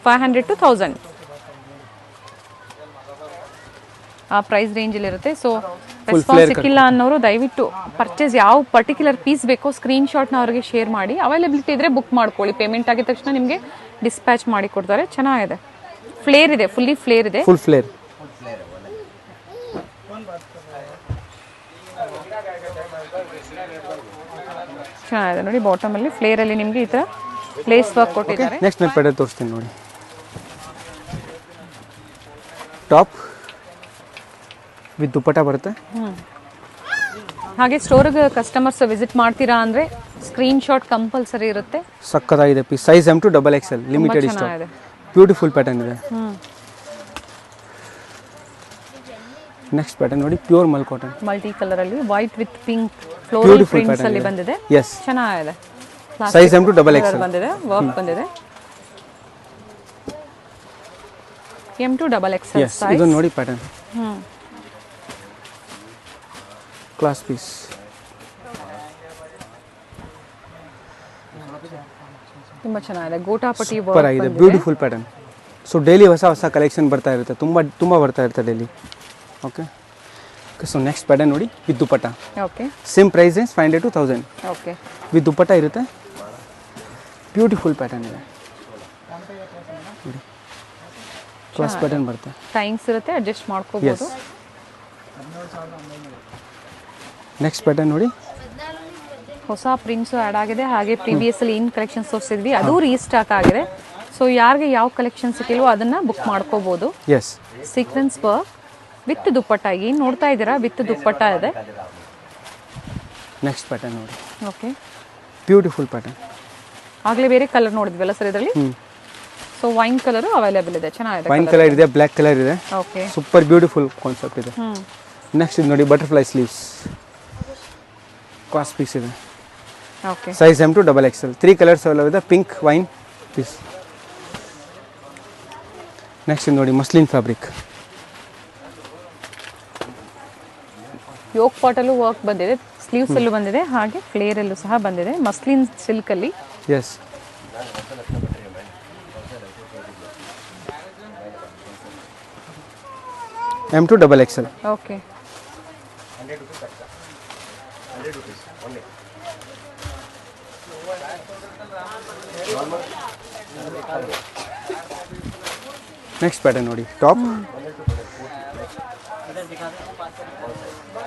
500 to 1000 ಆ ಪ್ರೈಸ್ ರೇಂಜಲ್ಲಿ ಇರುತ್ತೆ. ಸೊ ರೆಸ್ಪಾನ್ಸ್ ಸಿಕ್ಕಿಲ್ಲ ಅನ್ನೋರು ದಯವಿಟ್ಟು ಪರ್ಚೇಸ್ ಯಾವ ಪರ್ಟಿಕ್ಯುಲರ್ ಪೀಸ್ ಬೇಕೋ ಸ್ಕ್ರೀನ್ಶಾಟ್ನ ಅವ್ರಿಗೆ ಶೇರ್ ಮಾಡಿ. ಅವೈಲಬಿಲಿಟಿ ಇದ್ರೆ ಬುಕ್ ಮಾಡ್ಕೊಳ್ಳಿ. ಪೇಮೆಂಟ್ ಆಗಿದ ತಕ್ಷಣ ನಿಮಗೆ ಡಿಸ್ಪ್ಯಾಚ್ ಮಾಡಿ ಕೊಡ್ತಾರೆ. ಚೆನ್ನಾಗಿದೆ, ಫ್ಲೇರ್ ಇದೆ, ಫುಲ್ಲಿ ಫ್ಲೇರ್ ಇದೆ. Full flare. ಚೆನ್ನಾಗಿದೆ ನೋಡಿ. ಬಾಟಮ್ ಅಲ್ಲಿ ಫ್ಲೇರ್ ಅಲ್ಲಿ ನಿಮಗೆ ಈ ತರ ಪ್ಲೇಸ್ ವರ್ಕ್ ಕೊಟ್ಟಿದ್ದಾರೆ. ನೆಕ್ಸ್ಟ್ ನಾನು ಪ್ಯಾಟರ್ನ್ ತೋರಿಸ್ತೀನಿ ನೋಡಿ. ಟಾಪ್ ವಿತ್ ದುಪ್ಪಟ್ಟ ಬರುತ್ತೆ. ಹಾಗೆ ಸ್ಟೋರ್ಗೆ ಕಸ್ಟಮರ್ಸ್ ವಿಸಿಟ್ ಮಾಡ್ತೀರಾ ಅಂದ್ರೆ ಸ್ಕ್ರೀನ್ಶಾಟ್ ಕಂಪಲ್ಸರಿ ಇರುತ್ತೆ. ಸಕ್ಕತ್ತಾಗಿದೆ piece. Size M to XXL, limited stock. Beautiful pattern ಇದೆ. ನೆಕ್ಸ್ಟ್ ಪ್ಯಾಟರ್ನ್ ನೋಡಿ, pure mul cotton, multi colour ಅಲ್ಲಿ white with pink floral prints ಅಲ್ಲಿ ಬಂದಿದೆ. ಎಸ್, ಚೆನ್ನಾಗಿದೆ. ಸೈಜ್ M to XXL ಬಂದಿದೆ, ವರ್ಕ್ ಬಂದಿದೆ. M to XXL yes. Size. ಇದು ನೋಡಿ ಪ್ಯಾಟರ್ನ್, ಕ್ಲಾಸ್ ಪೀಸ್. ತುಂಬಾ ಚೆನ್ನಾಗಿದೆ. ಗೋಟಾಪಟಿ ಸೂಪರ್ ಆಗಿದೆ, ಬ್ಯೂಟಿಫುಲ್ ಪ್ಯಾಟರ್ನ್. ಸೊ ಡೈಲಿ ಹೊಸ ಹೊಸ ಕಲೆಕ್ಷನ್ ಬರ್ತಾ ಇರುತ್ತೆ, ತುಂಬ ಬರ್ತಾ ಇರುತ್ತೆ daily. Okay. So next pattern ನೋಡಿ with dupatta. Okay. Same price range 500 to 1000. Okay. With dupatta ಇರುತ್ತೆ. ಬ್ಯೂಟಿಫುಲ್ ಪ್ಯಾಟರ್ನ್ ಇದೆ, ಕ್ಲಾಸ್ ಪ್ಯಾಟರ್ನ್ ಬರುತ್ತೆ. ಟೈಮ್ಸ್ ಇರುತ್ತೆ, ಅಡ್ಜಸ್ಟ್ ಮಾಡ್ಕೋಬಹುದು. ನೆಕ್ಸ್ಟ್ ಪ್ಯಾಟರ್ನ್ ನೋಡಿ, ಹೊಸ ಪ್ರಿಂಟ್ಸ್ ಆ್ಯಡ್ ಆಗಿದೆ. ಹಾಗೆ ಪ್ರಿವಿಯಸ್ ಅಲ್ಲಿ ಏನು ಕಲೆಕ್ಷನ್ಸ್ ತೋರಿಸಿದ್ವಿ ಅದು ರೀಸ್ಟಾಕ್ ಆಗಿದೆ. ಸೊ ಯಾರಿಗೆ ಯಾವ ಕಲೆಕ್ಷನ್ ಸಿಕ್ಕಿಲ್ವೋ ಅದನ್ನ ಬುಕ್ ಮಾಡ್ಕೋಬಹುದು. ಎಸ್. ಸೀಕ್ವೆನ್ಸ್ ವರ್ಕ್ ವಿತ್ ದುಪ್ಪಟ್ಟ, ಏನು ನೋಡ್ತಾ ಇದ್ದೀರಾ ವಿತ್ ದುಪ್ಪಟ್ಟ ಇದೆ. ನೆಕ್ಸ್ಟ್ ಪ್ಯಾಟರ್ನ್ ನೋಡಿ. ಓಕೆ. Beautiful pattern. ಆಗಲೇ ಬೇರೆ ಕಲರ್ ನೋಡಿದ್ವಲ್ಲ ಸರ್ ಇದರಲ್ಲಿ. ಸೊ ವೈನ್ ಕಲರ್ ಅವೈಲೇಬಲ್ ಇದೆ, ಚೆನ್ನಾಗಿದೆ. ವೈನ್ ಕಲರ್ ಇದೆ, ಬ್ಲ್ಯಾಕ್ ಕಲರ್ ಇದೆ. ಓಕೆ. ಸೂಪರ್ ಬ್ಯೂಟಿಫುಲ್ ಕಾನ್ಸೆಪ್ಟ್ ಇದೆ. ನೆಕ್ಸ್ಟ್ ಇದು ನೋಡಿ ಬಟರ್ಫ್ಲೈ ಸ್ಲೀವ್ಸ್, ಕ್ಲಾಸ್ ಪೀಸ್ ಇದೆ. Okay. Size M to XXL. 3 colours available ಇದೆ, ಪಿಂಕ್, ವೈನ್ ಪೀಸ್. ನೆಕ್ಸ್ಟ್ ಇದು ನೋಡಿ ಮಸ್ಲಿನ್ ಫ್ಯಾಬ್ರಿಕ್, ಯೋಕ್ ಪಾಟಲ್ಲೂ ವರ್ಕ್ ಬಂದಿದೆ, ಸ್ಲೀವ್ಸ್ ಅಲ್ಲೂ ಬಂದಿದೆ, ಹಾಗೆ ಫ್ಲೇರ್ ಅಲ್ಲೂ ಸಹ ಬಂದಿದೆ. ಮಸ್ಲಿನ್ ಸಿಲ್ಕ್ ಅಲ್ಲಿ. Yes. M to XXL. Okay. Next pattern ನೋಡಿ, ಟಾಪ್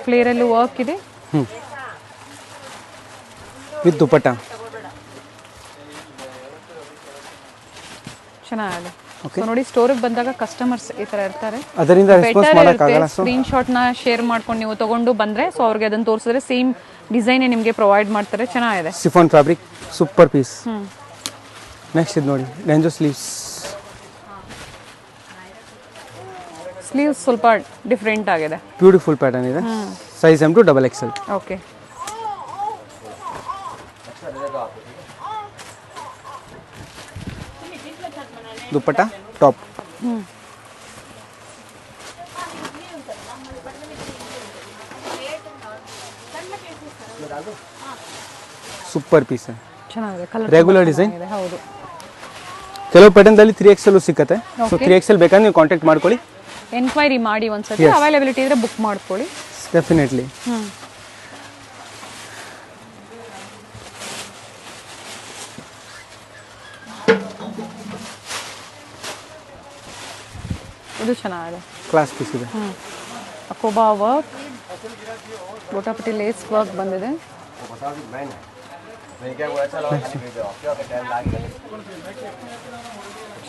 ಫ್ಲೇರ್ ಅಲ್ಲೂ ವರ್ಕ್ ಇದೆ. ವಿತ್ ದುಪ್ಪಟ್ಟ. ಚೆನ್ನಾಗಿದೆ. ನೋಡಿ ಸ್ಟೋರಿಗೆ ಬಂದಾಗ ಕಸ್ಟಮರ್ಸ್ ಈ ತರ ಇರ್ತಾರೆ, ಅದರಿಂದ ರೆಸ್ಪಾನ್ಸ್ ಮಾಡೋಕ್ಕಾಗಲ್ಲ. ಸ್ಕ್ರೀನ್ ಶಾಟ್ ನ ಶೇರ್ ಮಾಡ್ಕೊಂಡು ನೀವು ತಗೊಂಡು ಬಂದ್ರೆ ಸೊ ಅವ್ರಿಗೆ ಅದನ್ನ ತೋರಿಸಿದ್ರೆ ಸೇಮ್ ಡಿಸೈನ್ ನಿಮಗೆ ಪ್ರೊವೈಡ್ ಮಾಡ್ತಾರೆ. ಚೆನ್ನಾಗಿದೆ. Chiffon fabric, super piece. Next ಇದು ನೋಡಿ ಡೆಂಜೋ ಸ್ಲೀವ್ಸ್. ಸ್ಲೀವ್ಸ್ ಸ್ವಲ್ಪ ಡಿಫ್ರೆಂಟ್ ಆಗಿದೆ, ಬ್ಯೂಟಿಫುಲ್ ಪ್ಯಾಟರ್ನ್ ಇದೆ. Size M to XXL. Okay. Dupatta, top. Super piece. ಚೆನ್ನಾಗಿದೆ. Colour regular design. ಹೌದು. ಕೆಲವು ಪ್ಯಾಟರ್ನ್ದಲ್ಲಿ 3XL ಸಿಗುತ್ತೆ. ಸೊ 3XL ಬೇಕಾದ್ರೆ ನೀವು ಕಾಂಟ್ಯಾಕ್ಟ್ ಮಾಡ್ಕೊಳ್ಳಿ, ಎನ್ಕ್ವೈರಿ ಮಾಡಿ ಒಂದ್ಸತಿ. ಅವೈಲಬಿಲಿಟಿ ಇದ್ರೆ ಬುಕ್ ಮಾಡ್ಕೊಳ್ಳಿ. ಡೆಫಿನೆಟ್ಲಿ. ಇದು ಚೆನ್ನಾಗಿದೆ, ಕ್ಲಾಸ್ ಪೀಸ್ ಇದೆ. ಅಕೋಬಾ ವರ್ಕ್, ಗೋಟಾಪಟ್ಟಿ ಲೇಸ್ ವರ್ಕ್ ಬಂದಿದೆ.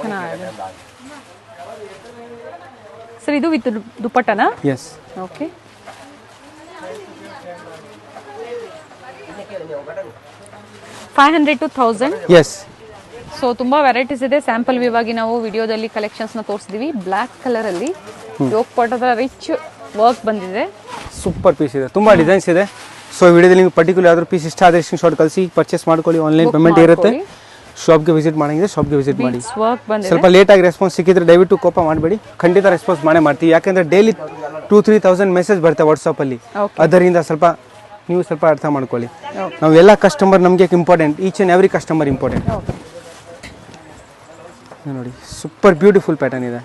ಚೆನ್ನಾಗಿದೆ ಸರ್. ಇದು ವಿತ್ ದುಪ್ಪಟ್ಟನಾ? Yes. Okay. $500 to 1000. Yes. So ತುಂಬಾ ವೆರೈಟೀಸ್ ಇದೆ. ಸ್ಯಾಂಪಲ್ ವಿವಾಗಿ ನಾವು ವಿಡಿಯೋದಲ್ಲಿ ಕಲೆಕ್ಷನ್ಸ್ನ ತೋರಿಸಿದ್ವಿ. ಬ್ಲ್ಯಾಕ್ ಕಲರಲ್ಲಿ ಯೋಗ್ ಪಾಟದ ರಿಚ್ ವರ್ಕ್ ಬಂದಿದೆ. ಸೂಪರ್ ಪೀಸ್ ಇದೆ, ತುಂಬ ಡಿಸೈನ್ಸ್ ಇದೆ. ಸೊ ವಿಡಿಯೋದಲ್ಲಿ ನಿಮ್ಗೆ ಪರ್ಟಿಕ್ಯುಲರ್ ಯಾವ್ದಾದ್ರು ಪೀಸ್ ಇಷ್ಟ ಆದರೆ ಸ್ಕ್ರೀನ್ ಶಾಟ್ ಕಳಿಸಿ ಪರ್ಚೇಸ್ ಮಾಡ್ಕೊಳ್ಳಿ. ಆನ್ಲೈನ್ ಪೇಮೆಂಟ್ ಇರುತ್ತೆ. ಶಾಪ್ಗೆ ವಿಸಿಟ್ ಮಾಡಂಗಿದೆ ಶಾಪ್ಗೆ ವಿಸಿಟ್ ಮಾಡಿ. ವರ್ಕ್ ಬಂದಿದೆ. ಸ್ವಲ್ಪ ಲೇಟಾಗಿ ರೆಸ್ಪಾನ್ಸ್ ಸಿಕ್ಕಿದ್ರೆ ದಯವಿಟ್ಟು ಕೋಪ ಮಾಡಬೇಡಿ, ಖಂಡಿತ ರೆಸ್ಪಾನ್ಸ್ ಮಾಡೇ ಮಾಡ್ತೀವಿ. ಯಾಕೆಂದರೆ ಡೈಲಿ 2-3,000 ಮೆಸೇಜ್ ಬರುತ್ತೆ ವಾಟ್ಸಪ್ಪಲ್ಲಿ. ಅದರಿಂದ ನೀವು ಸ್ವಲ್ಪ ಅರ್ಥ ಮಾಡ್ಕೊಳ್ಳಿ. ನಾವು ಎಲ್ಲ ಕಸ್ಟಮರ್ ನಮಗೆ important, each and every customer important. ನೋಡಿ ಸೂಪರ್ ಬ್ಯೂಟಿಫುಲ್ ಪ್ಯಾಟರ್ನ್ ಇದೆ.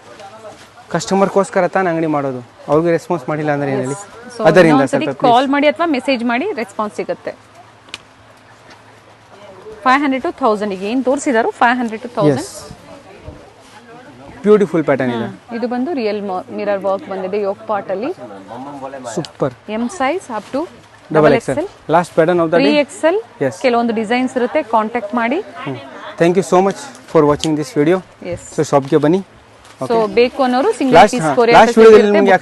ಕಸ್ಟಮರ್ಗೋಸ್ಕರ ತಾನು ಅಂಗಡಿ ಮಾಡೋದು, ಅವ್ರಿಗೆ ರೆಸ್ಪಾನ್ಸ್ ಮಾಡಿಲ್ಲ ಅಂದ್ರೆ ಏನೇಳಿ. ಅದರಿಂದ ಸ್ವಲ್ಪ ಕಾಲ್ ಮಾಡಿ ಅಥವಾ ಮೆಸೇಜ್ ಮಾಡಿ ರೆಸ್ಪಾನ್ಸ್ ಸಿಗುತ್ತೆ. 500 to 1000 ಈಗ ಏನು ತೋರಿಸಿದಾರೋ 500 to 1000. ಬ್ಯೂಟಿಫುಲ್ ಪ್ಯಾಟರ್ನ್ ಇದೆ. ಇದು ಬಂದು ರಿಯಲ್ ಮಿರರ್ ವರ್ಕ್ ಬಂದಿದೆ ಯೋಗ್ ಪಾಟ್ ಅಲ್ಲಿ. Super. M size up to XXL. Last pattern of the day. 3XL. ಕೆಲವೊಂದು ಡಿಸೈನ್ಸ್ ಇರುತ್ತೆ, ಕಾಂಟ್ಯಾಕ್ಟ್ ಮಾಡಿ. Thank you so much for watching this video. So ಶಾಪ್ಗೆ ಬನ್ನಿ. ಸೊ ಬೇಕು ಅನ್ನೋರು ಸಿಂಗಲ್ ಪೀಸ್ ಲಾಸ್ಟ್ ವಿಡಿಯೋದಲ್ಲಿ ನಿಮಗೆ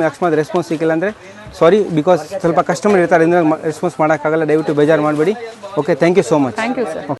ಅಕಸ್ಮಾತ್ ರೆಸ್ಪಾನ್ಸ್ ಸಿಕ್ಕಿಲ್ಲ ಅಂದರೆ ಸಾರಿ, ಬಿಕಾಸ್ ಸ್ವಲ್ಪ ಕಸ್ಟಮರ್ ಇರ್ತಾರೆ, ರೆಸ್ಪಾನ್ಸ್ ಮಾಡೋಕ್ಕಾಗಲ್ಲ. ದಯವಿಟ್ಟು ಬೇಜಾರು ಮಾಡಬೇಡಿ. Okay, thank you so much. Thank you sir.